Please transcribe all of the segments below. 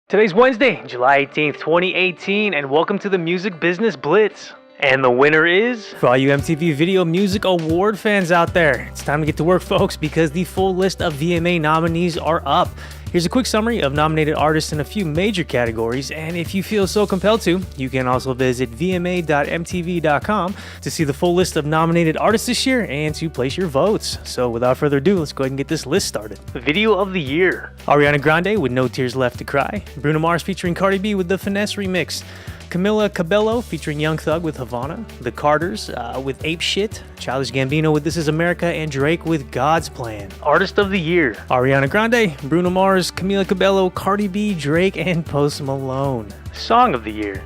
Today's Wednesday, July 18th, 2018, and welcome to the Music Business Blitz. And the winner is... For all you MTV Video Music Award fans out there, it's time to get to work, folks, because the full list of VMA nominees are up. Here's a quick summary of nominated artists in a few major categories, and if you feel so compelled to, you can also visit vma.mtv.com to see the full list of nominated artists this year and to place your votes. So without further ado, let's go ahead and get this list started. Video of the Year: Ariana Grande with No Tears Left to Cry, Bruno Mars featuring Cardi B with the Finesse remix, Camila Cabello featuring Young Thug with Havana, The Carters with Ape Shit, Childish Gambino with This Is America, and Drake with God's Plan. Artist of the Year: Ariana Grande, Bruno Mars, Camila Cabello, Cardi B, Drake, and Post Malone. Song of the Year: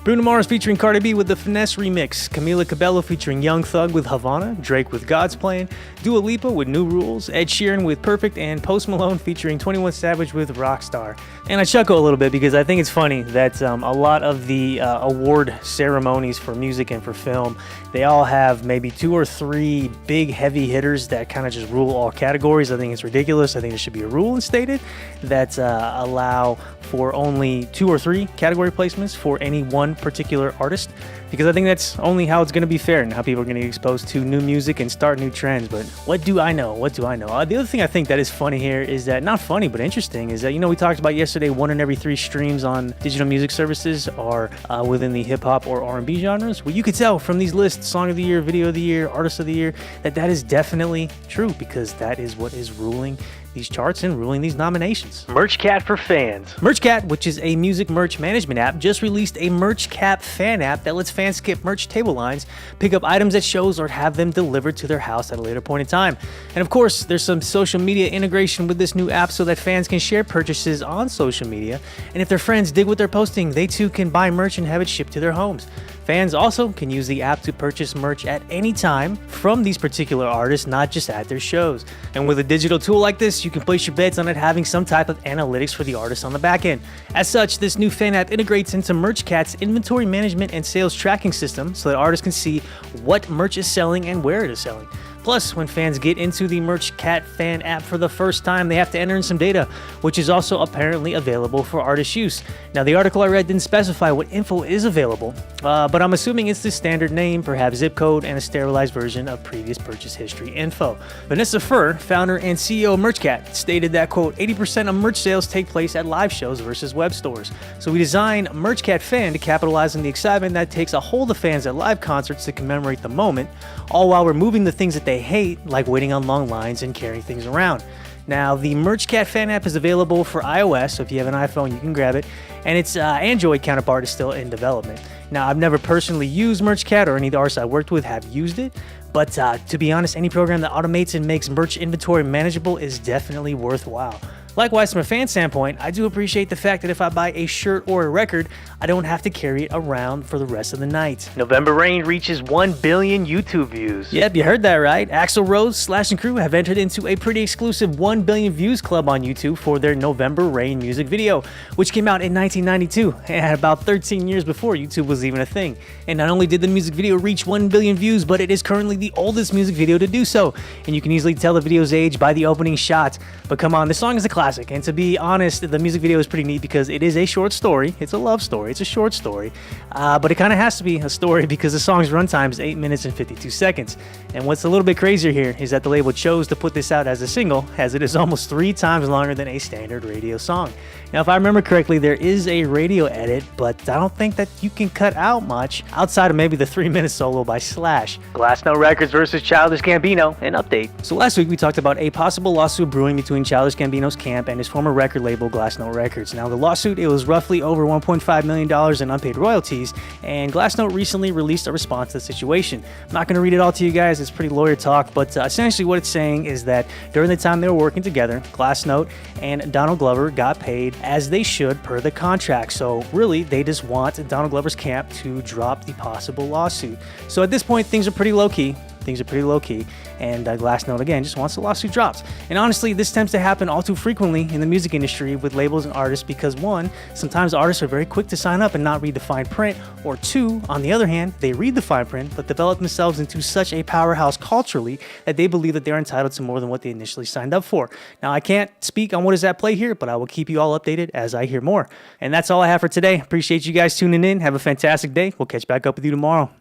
Bruno Mars featuring Cardi B with the Finesse remix, Camila Cabello featuring Young Thug with Havana, Drake with God's Plan, Dua Lipa with New Rules, Ed Sheeran with Perfect, and Post Malone featuring 21 Savage with Rockstar. And I chuckle a little bit because I think it's funny that a lot of the award ceremonies for music and for film, they all have maybe 2 or 3 big heavy hitters that kind of just rule all categories. I think it's ridiculous. I think there should be a rule instated that allow for only 2 or 3 category placements for any one particular artist, because I think that's only how it's going to be fair and how people are going to get exposed to new music and start new trends. But what do I know? The other thing I think that is funny here is that, not funny but interesting, is that, we talked about yesterday 1 in every 3 streams on digital music services are within the hip-hop or R&B genres. Well, you could tell from these lists, Song of the Year, Video of the Year, Artist of the Year, that is definitely true, because that is what is ruling these charts and ruling these nominations. MerchCat for fans. MerchCat, which is a music merch management app, just released a MerchCat fan app that lets fans skip merch table lines, pick up items at shows, or have them delivered to their house at a later point in time. And of course, there's some social media integration with this new app so that fans can share purchases on social media. And if their friends dig what they're posting, they too can buy merch and have it shipped to their homes. Fans also can use the app to purchase merch at any time from these particular artists, not just at their shows. And with a digital tool like this, you can place your bets on it having some type of analytics for the artist on the back end. As such, this new fan app integrates into MerchCat's inventory management and sales tracking system so that artists can see what merch is selling and where it is selling. Plus, when fans get into the MerchCat fan app for the first time, they have to enter in some data, which is also apparently available for artist use. Now, the article I read didn't specify what info is available, but I'm assuming it's the standard name, perhaps zip code, and a sterilized version of previous purchase history info. Vanessa Furr, founder and CEO of MerchCat, stated that, quote, 80% of merch sales take place at live shows versus web stores. So we designed MerchCat Fan to capitalize on the excitement that takes a hold of fans at live concerts to commemorate the moment, all while removing the things that they hate, like waiting on long lines and carrying things around. Now, the MerchCat fan app is available for iOS, so if you have an iPhone, you can grab it, and its Android counterpart is still in development. Now, I've never personally used MerchCat, or any of the artists I worked with have used it, but to be honest, any program that automates and makes merch inventory manageable is definitely worthwhile. Likewise, from a fan standpoint, I do appreciate the fact that if I buy a shirt or a record, I don't have to carry it around for the rest of the night. November Rain reaches 1 billion YouTube views. Yep, you heard that right. Axl Rose, Slash and Crew have entered into a pretty exclusive 1 billion views club on YouTube for their November Rain music video, which came out in 1992, and about 13 years before YouTube was even a thing. And not only did the music video reach 1 billion views, but it is currently the oldest music video to do so, and you can easily tell the video's age by the opening shot. But come on, this song is a classic, and to be honest, the music video is pretty neat because it is a short story. It's a love story. It's a short story, but it kind of has to be a story because the song's runtime is 8 minutes and 52 seconds. And what's a little bit crazier here is that the label chose to put this out as a single, as it is almost 3 times longer than a standard radio song. Now, if I remember correctly, there is a radio edit, but I don't think that you can cut out much outside of maybe the 3-minute solo by Slash. Glassnote Records versus Childish Gambino, an update. So last week we talked about a possible lawsuit brewing between Childish Gambino's camp and his former record label, Glassnote Records. Now, the lawsuit, it was roughly over $1.5 million in unpaid royalties, and Glassnote recently released a response to the situation. I'm not going to read it all to you guys, it's pretty lawyer talk, but essentially what it's saying is that during the time they were working together, Glassnote and Donald Glover got paid as they should per the contract. So really, they just want Donald Glover's camp to drop the possible lawsuit. So at this point, things are pretty low-key. things are pretty low-key. And last note again, just once the lawsuit drops. And honestly, this tends to happen all too frequently in the music industry with labels and artists because one, sometimes artists are very quick to sign up and not read the fine print, or two, on the other hand, they read the fine print but develop themselves into such a powerhouse culturally that they believe that they're entitled to more than what they initially signed up for. Now, I can't speak on what is at play here, but I will keep you all updated as I hear more. And that's all I have for today. Appreciate you guys tuning in. Have a fantastic day. We'll catch back up with you tomorrow.